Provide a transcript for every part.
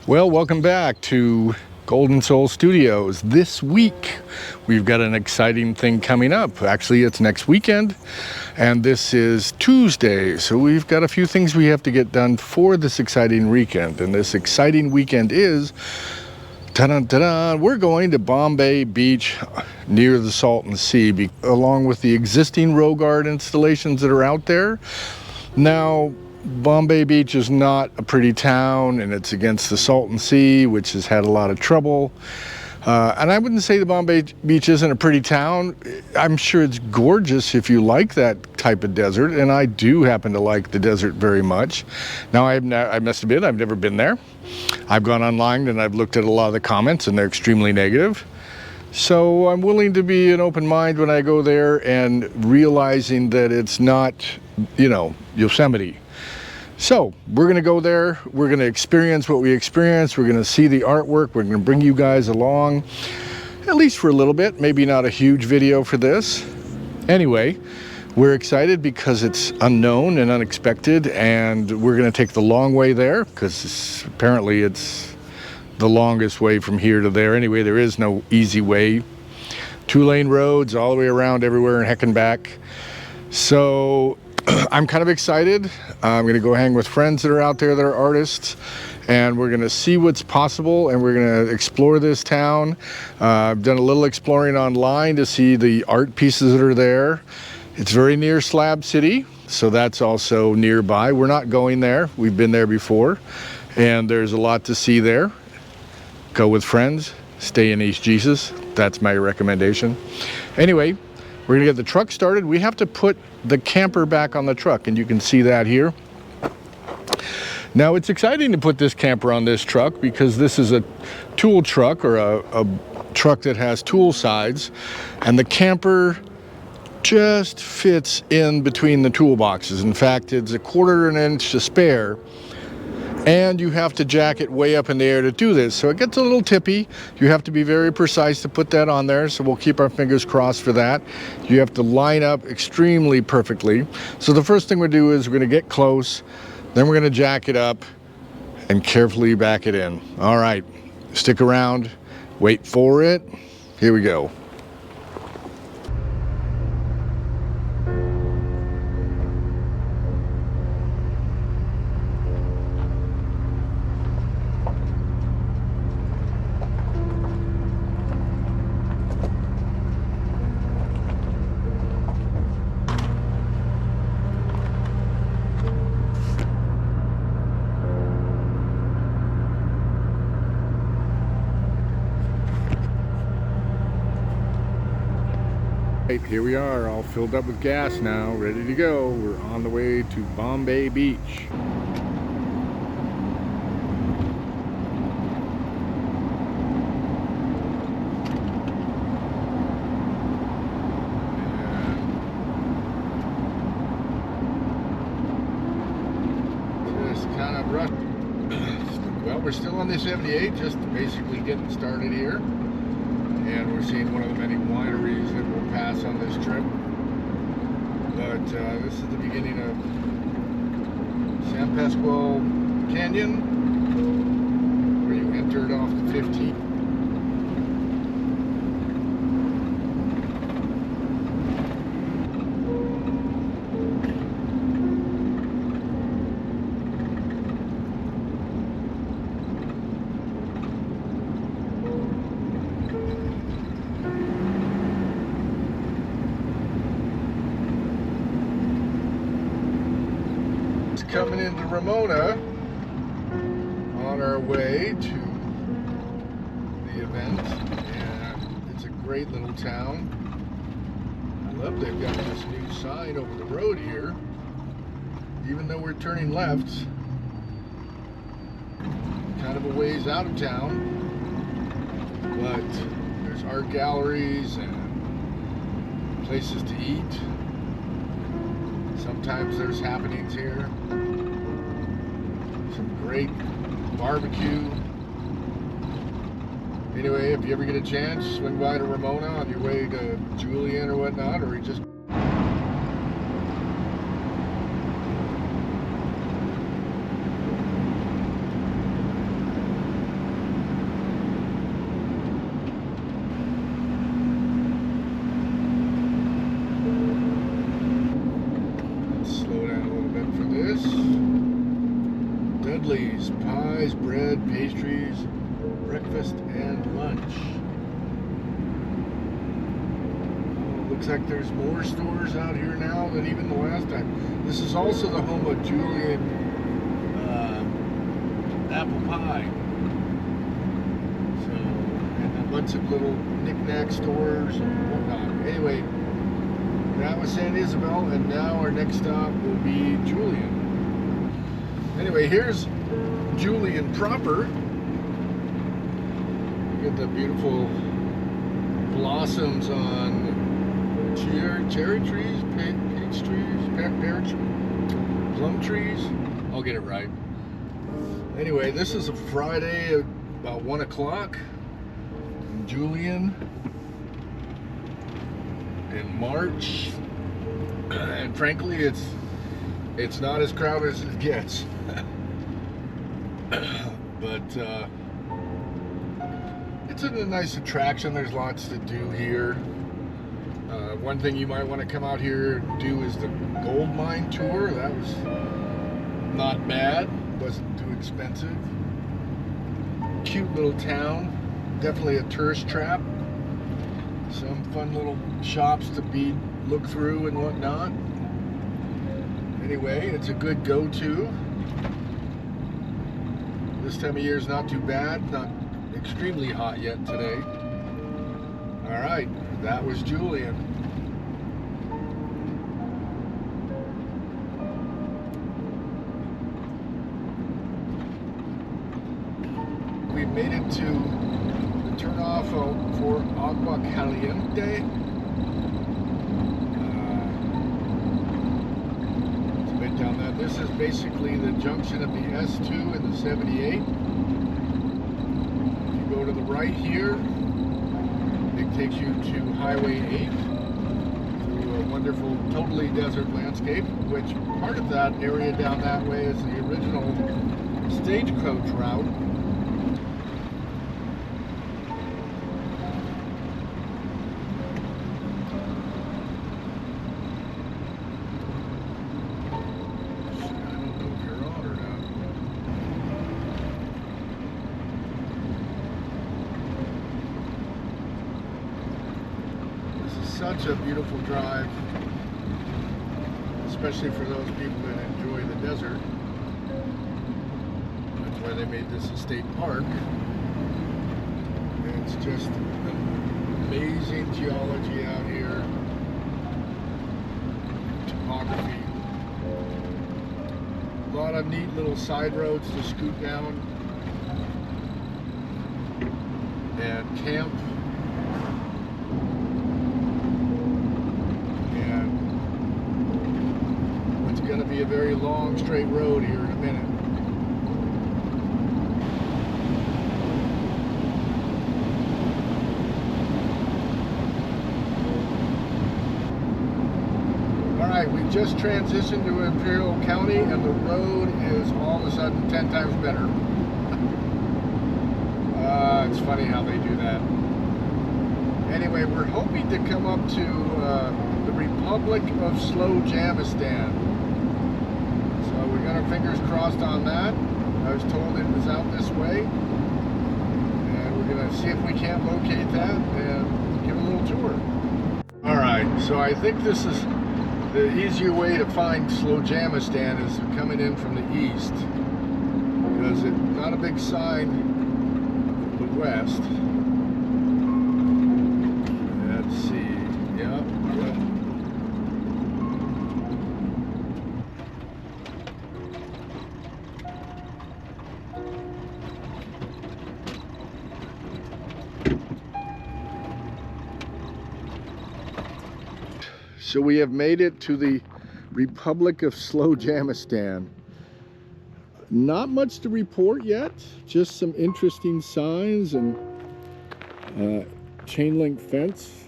Well, welcome back to Golden Soul Studios. This week, we've got an exciting thing coming up. Actually, it's next weekend, and this is Tuesday, so we've got a few things we have to get done for this exciting weekend. And this exciting weekend is, ta-da, we're going to Bombay Beach near the Salton Sea, along with the existing row guard installations that are out there. Now, Bombay Beach is not a pretty town, and it's against the Salton Sea, which has had a lot of trouble. And I wouldn't say the Bombay Beach isn't a pretty town. I'm sure it's gorgeous if you like that type of desert, and I do happen to like the desert very much. Now, I must admit, I've never been there. I've gone online and I've looked at a lot of the comments, and they're extremely negative. So I'm willing to be an open mind when I go there, and realizing that it's not, Yosemite. So we're going to go there. We're going to experience what we experienced. We're going to see the artwork. We're going to bring you guys along, at least for a little bit. Maybe not a huge video for this. Anyway, we're excited because it's unknown and unexpected, and we're going to take the long way there because apparently it's the longest way from here to there. Anyway, there is no easy way. 2-lane roads all the way around everywhere and heck and back. So I'm kind of excited. I'm going to go hang with friends that are out there that are artists, and we're going to see what's possible, and we're going to explore this town. I've done a little exploring online to see the art pieces that are there. It's very near Slab City, so that's also nearby. We're not going there. We've been there before, and there's a lot to see there. Go with friends. Stay in East Jesus. That's my recommendation. Anyway, we're going to get the truck started. We have to put the camper back on the truck, and you can see that here. Now, it's exciting to put this camper on this truck because this is a tool truck, or a truck that has tool sides, and the camper just fits in between the toolboxes. In fact, it's 1/4 inch to spare, and you have to jack it way up in the air to do this. So it gets a little tippy. You have to be very precise to put that on there, so we'll keep our fingers crossed for that. You have to line up extremely perfectly. So the first thing we do is we're going to get close, then we're going to jack it up and carefully back it in. All right, stick around, wait for it. Here we go. Here we are, all filled up with gas now, ready to go. We're on the way to Bombay Beach. Just kind of rough. Well, we're still on the 78, just basically getting started here. And we're seeing one of the many wineries that will pass on this trip. But this is the beginning of San Pasqual Canyon, where you entered off the 15. Coming into Ramona on our way to the event, and it's a great little town. I love they've got this new sign over the road here, even though we're turning left, kind of a ways out of town, but there's art galleries and places to eat. Sometimes there's happenings here. Some great barbecue. Anyway, if you ever get a chance, swing by to Ramona on your way to Julian or whatnot, or you just pies, bread, pastries, breakfast, and lunch. Looks like there's more stores out here now than even the last time. This is also the home of Julian apple pie. So, and a bunch of little knick-knack stores and whatnot. Anyway, that was San Isabel, and now our next stop will be Julian. Anyway, here's Julian proper. Look at the beautiful blossoms on cherry trees, peach trees, pear trees, plum trees. I'll get it right. Anyway, this is a Friday at about 1 o'clock in Julian in March, and frankly, it's not as crowded as it gets. But it's a nice attraction. There's lots to do here. One thing you might want to come out here and do is the gold mine tour. That was not bad. Wasn't too expensive. Cute little town. Definitely a tourist trap. Some fun little shops to look through and whatnot. Anyway, it's a good go-to. This time of year is not too bad. Not extremely hot yet today. All right, that was Julian. We made it to the turnoff for Agua Caliente. It's a bit down there. This is basically the junction of the S2 and the 78. If you go to the right here, it takes you to Highway 8 through a wonderful, totally desert landscape, which part of that area down that way is the original stagecoach route. Such a beautiful drive, especially for those people that enjoy the desert. That's why they made this a state park. And it's just amazing geology out here, topography. A lot of neat little side roads to scoot down and camp. Going to be a very long straight road here in a minute. Alright, we just transitioned to Imperial County and the road is all of a sudden 10 times better. It's funny how they do that. Anyway, we're hoping to come up to the Republic of Slowjamastan. We got our fingers crossed on that. I was told it was out this way, and we're gonna see if we can't locate that and give a little tour. All right, so I think this is the easier way to find Slowjamastan is coming in from the east, because it's not a big sign from the west. Let's see. Yep. So we have made it to the Republic of Slowjamastan. Not much to report yet, just some interesting signs and chain link fence.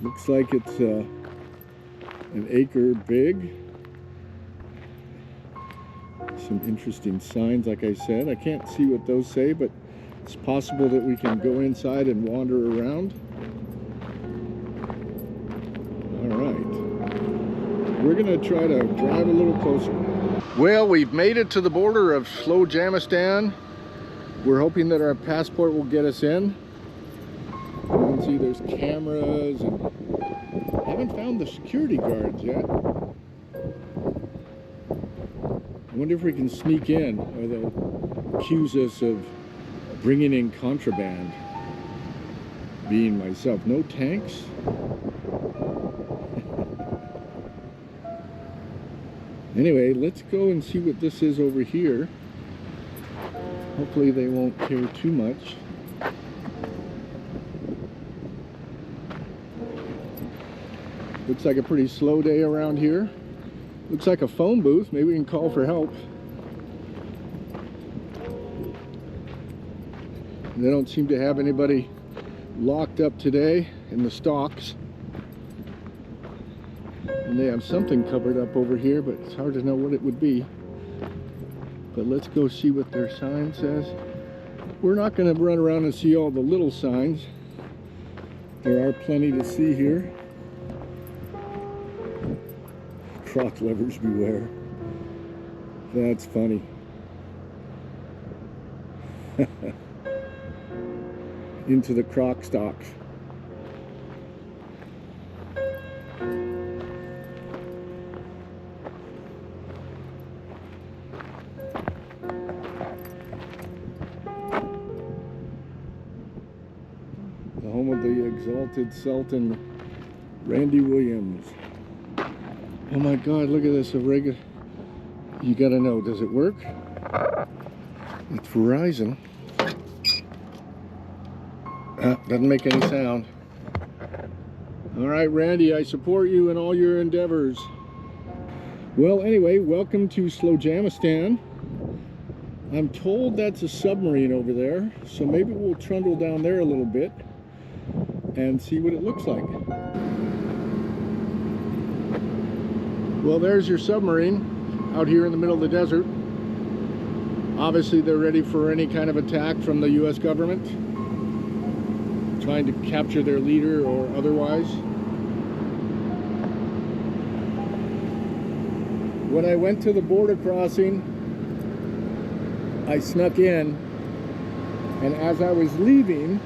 Looks like it's an acre big. Some interesting signs, like I said. I can't see what those say, but it's possible that we can go inside and wander around. All right, we're gonna try to drive a little closer. Well, we've made it to the border of Slowjamastan. We're hoping that our passport will get us in. You can see there's cameras, and haven't found the security guards yet. I wonder if we can sneak in, or they'll accuse us of bringing in contraband. Being myself, no tanks. Anyway, let's go and see what this is over here. Hopefully they won't care too much. Looks like a pretty slow day around here. Looks like a phone booth. Maybe we can call for help. They don't seem to have anybody locked up today in the stocks. And they have something covered up over here, but it's hard to know what it would be. But let's go see what their sign says. We're not going to run around and see all the little signs. There are plenty to see here. Croc lovers beware. That's funny. Into the croc stocks. The home of the exalted Sultan Randy Williams. Oh my God, look at this, a regular. You gotta know, does it work? It's Verizon. Doesn't make any sound. All right, Randy, I support you in all your endeavors. Well, anyway, welcome to Slowjamastan. I'm told that's a submarine over there, so maybe we'll trundle down there a little bit and see what it looks like. Well, there's your submarine out here in the middle of the desert. Obviously, they're ready for any kind of attack from the US government, trying to capture their leader or otherwise. When I went to the border crossing, I snuck in, and as I was leaving,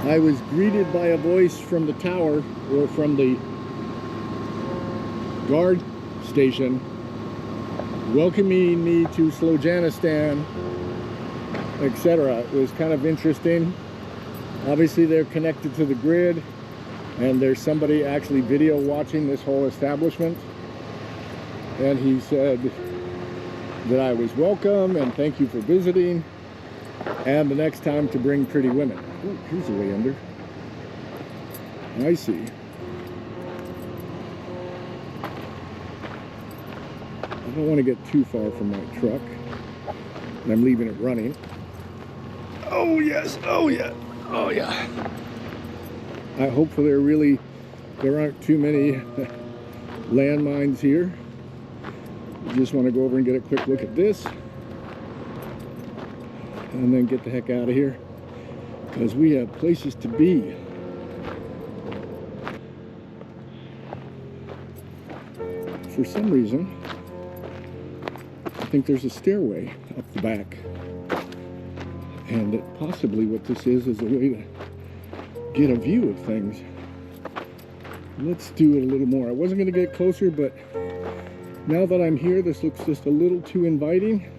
I was greeted by a voice from the tower, or from the guard station, welcoming me to Slowjamastan, etc. It was kind of interesting. Obviously they're connected to the grid, and there's somebody actually video watching this whole establishment, and he said that I was welcome and thank you for visiting, and the next time to bring pretty women. Ooh, here's the way under. I see. I don't want to get too far from my truck, and I'm leaving it running. Oh yes, oh yeah, oh yeah. Hopefully there aren't too many landmines here. Just want to go over and get a quick look at this, and then get the heck out of here, because we have places to be. For some reason, I think there's a stairway up the back, and that possibly what this is a way to get a view of things. Let's do it a little more. I wasn't going to get closer, but now that I'm here, this looks just a little too inviting.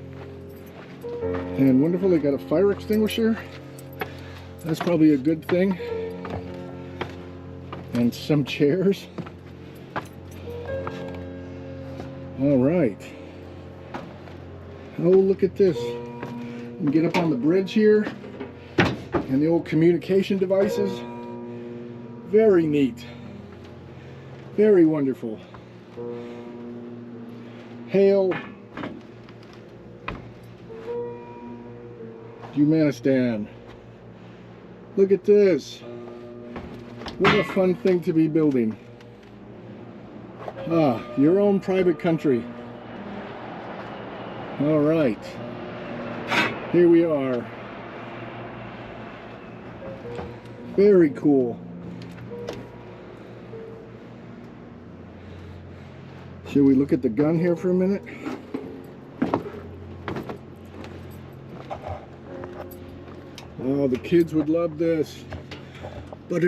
And wonderful, they got a fire extinguisher. That's probably a good thing. And some chairs. All right. Oh, look at this. You can get up on the bridge here, and the old communication devices. Very neat. Very wonderful. Hail Humanistan. Look at this. What a fun thing to be building. Ah, your own private country. All right. Here we are. Very cool. Should we look at the gun here for a minute? Oh, the kids would love this. No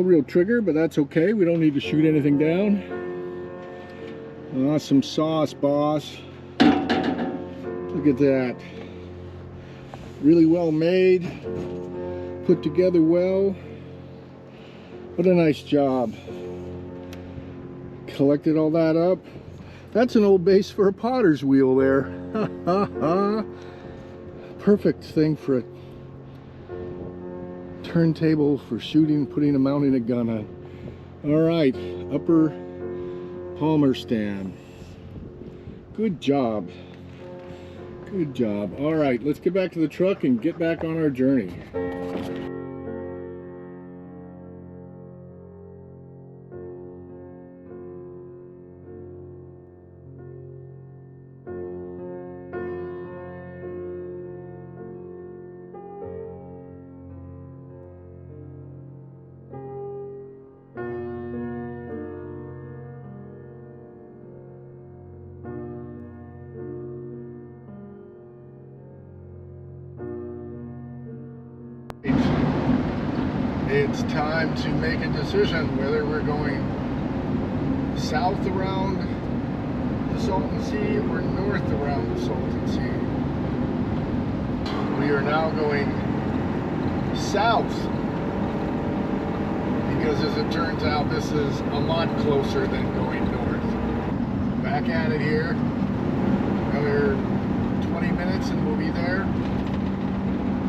real trigger, but that's okay. We don't need to shoot anything down. Awesome sauce, boss. Look at that. Really well made. Put together well. What a nice job. Collected all that up. That's an old base for a potter's wheel there. Perfect thing for a turntable for shooting, putting a mounting a gun on. All right, upper Palmer stand. Good job. Good job. All right, let's get back to the truck and get back on our journey. It's time to make a decision whether we're going south around the Salton Sea or north around the Salton Sea. We are now going south because, as it turns out, this is a lot closer than going north. Back at it here. Another 20 minutes and we'll be there.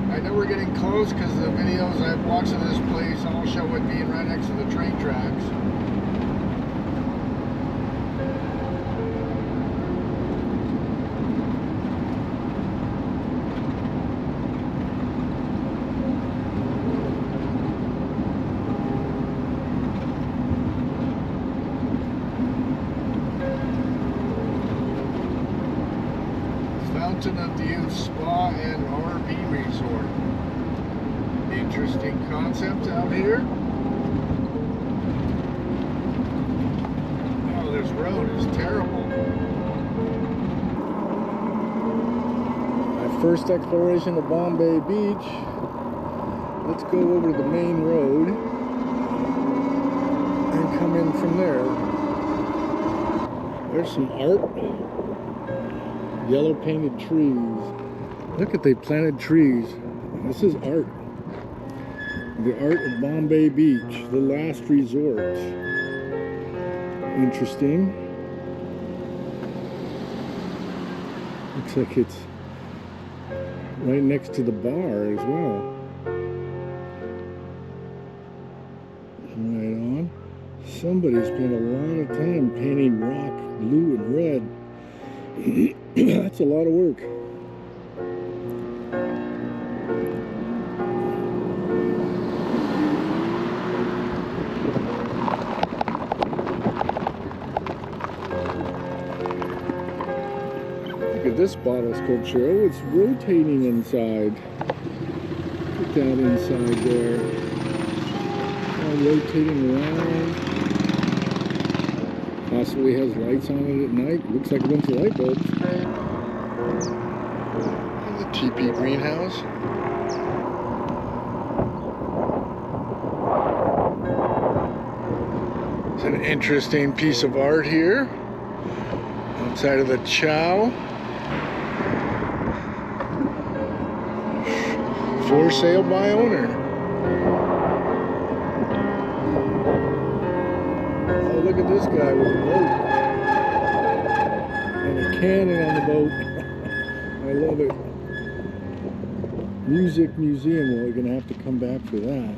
I know we're getting close because the videos I've watched of this place all show it being right next to the train tracks. Fountain of Youth Spa and RV Resort. Interesting concept out here. Oh, this road is terrible. My first exploration of Bombay Beach. Let's go over to the main road and come in from there. There's some art. Yellow painted trees. Look at, they planted trees. This is art. The art of Bombay Beach, the last resort. Interesting. Looks like it's right next to the bar as well. Right on. Somebody spent a lot of time painting rock blue and red. That's a lot of work. Look at this bottle sculpture. Oh, it's rotating inside. Put that inside there. All rotating around. Possibly has lights on it at night. Looks like a bunch of light bulbs. And the teepee greenhouse. It's an interesting piece of art here. Outside of the chow. For sale by owner. Look at this guy with a boat and a cannon on the boat. I love it. Music museum. Well, we're gonna have to come back for that.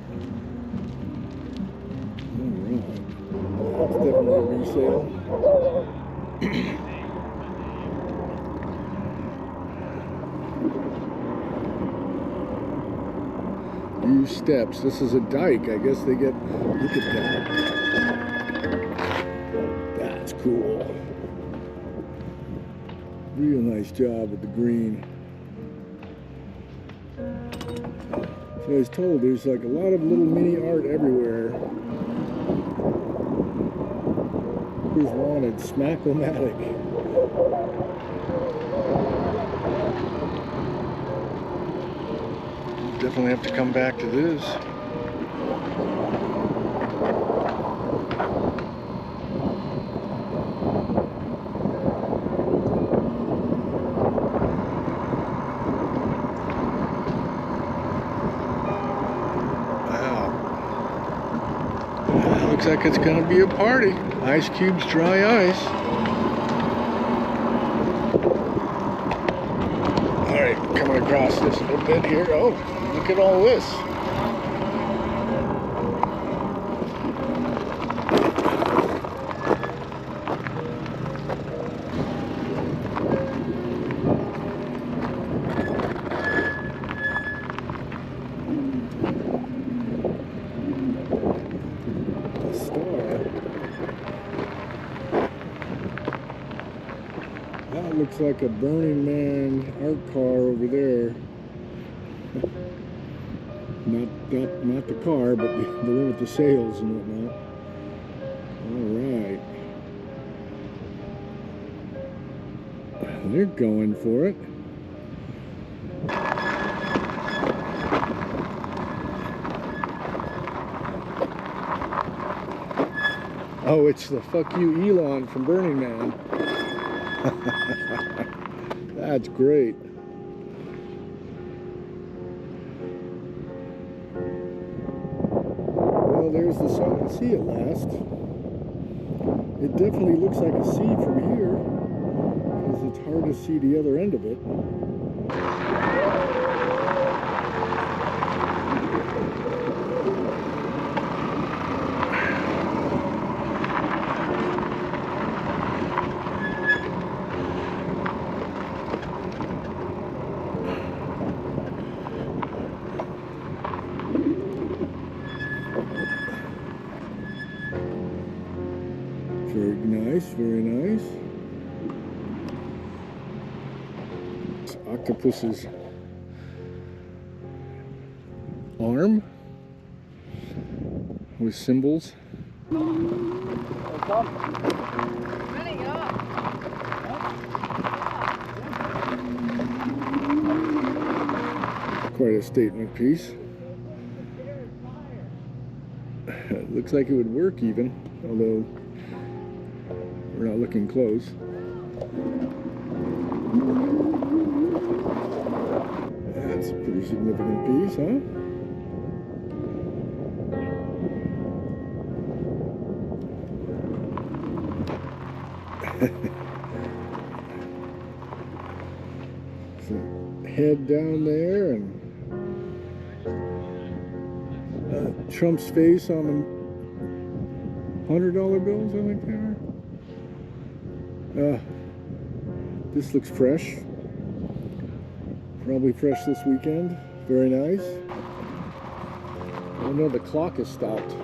All right, that's definitely a resale. Use steps. This is a dike. I guess they get. Look at that. Cool. Real nice job with the green. I was told there's like a lot of little mini art everywhere. Who's wanted? Smack-o-matic. Definitely have to come back to this. Looks like it's going to be a party. Ice cubes, dry ice. All right, coming across this little bit here. Oh, look at all this. That looks like a Burning Man art car over there. Not the car, but the one with the sails and whatnot. All right. They're going for it. Oh, it's the fuck you Elon from Burning Man. That's great. Well, there's the Salton Sea at last. It definitely looks like a sea from here, because it's hard to see the other end of it. Very nice, very nice. It's octopus's arm with symbols. Quite a statement piece. It looks like it would work even, although we're not looking close. That's a pretty significant piece, huh? So, head down there and Trump's face on the $100 bills, I think they are. This looks fresh. Probably fresh this weekend. Very nice. Oh no, the clock has stopped.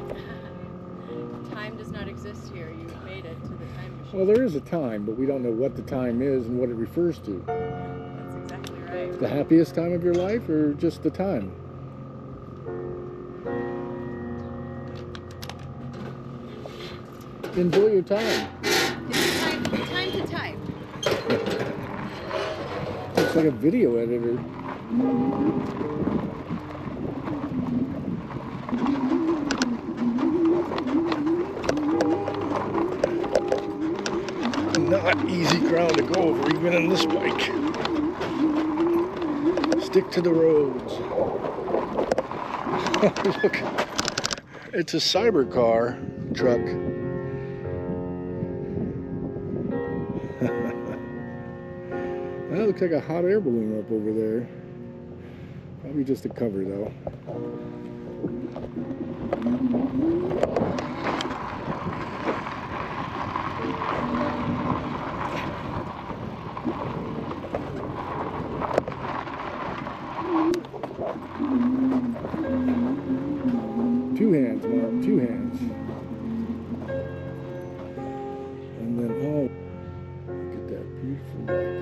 Time does not exist here. You've made it to the time machine. Well, there is a time, but we don't know what the time is and what it refers to. That's exactly right. The happiest time of your life or just the time? Enjoy your time. It's time to type. Looks like a video editor. Not easy ground to go over, even in this bike. Stick to the roads. Look, it's a cyber car truck. That looks like a hot air balloon up over there. Probably just a cover though. Two hands, Mark, two hands. And then, oh, look at that beautiful lake.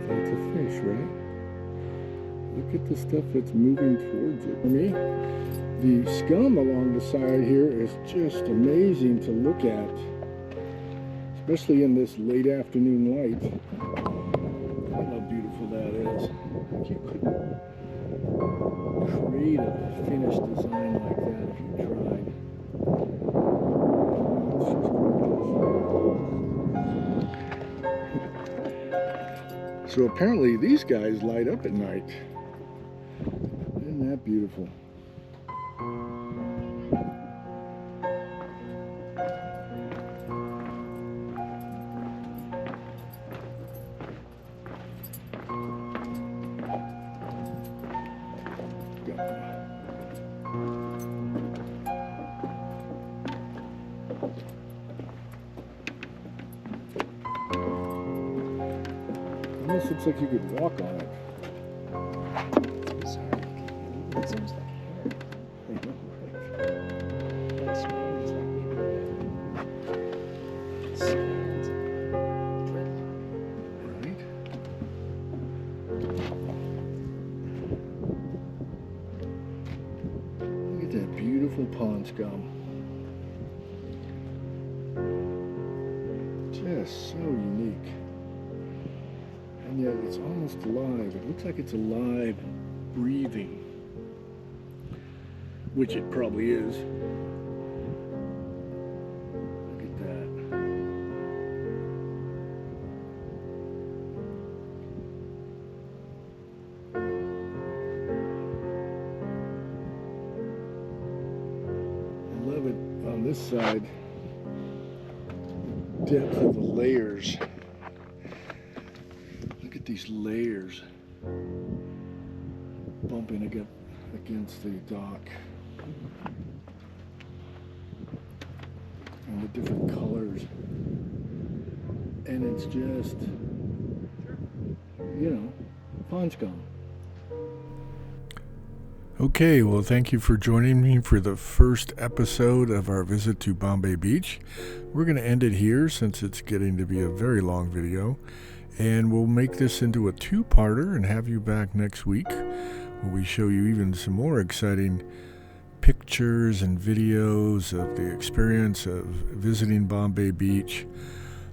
That's a fish, right? Look at the stuff that's moving towards it. For me, the scum along the side here is just amazing to look at, especially in this late afternoon light. Look how beautiful that is. You couldn't create a finished design like that if you tried. It's just gorgeous. So apparently these guys light up at night. Isn't that beautiful? Almost looks like you could walk on it. It's almost like hair. That's strange. It's like maybe strands of dreadlock. Right? Look at that beautiful pond scum. Just so unique. And yet it's almost alive. It looks like it's alive, breathing. Which it probably is. Look at that. I love it on this side. The depth of the layers. Look at these layers bumping against the dock. And the different colors. And it's just, you know, pond scum. Okay, well, thank you for joining me for the first episode of our visit to Bombay Beach. We're going to end it here since it's getting to be a very long video. And we'll make this into a two-parter and have you back next week where we show you even some more exciting pictures and videos of the experience of visiting Bombay Beach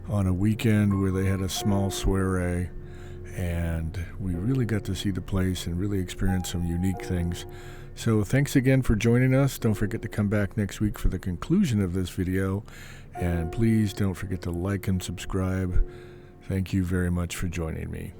on a weekend where they had a small soiree, and we really got to see the place and really experience some unique things. So thanks again for joining us. Don't forget to come back next week for the conclusion of this video, and please don't forget to like and subscribe. Thank you very much for joining me.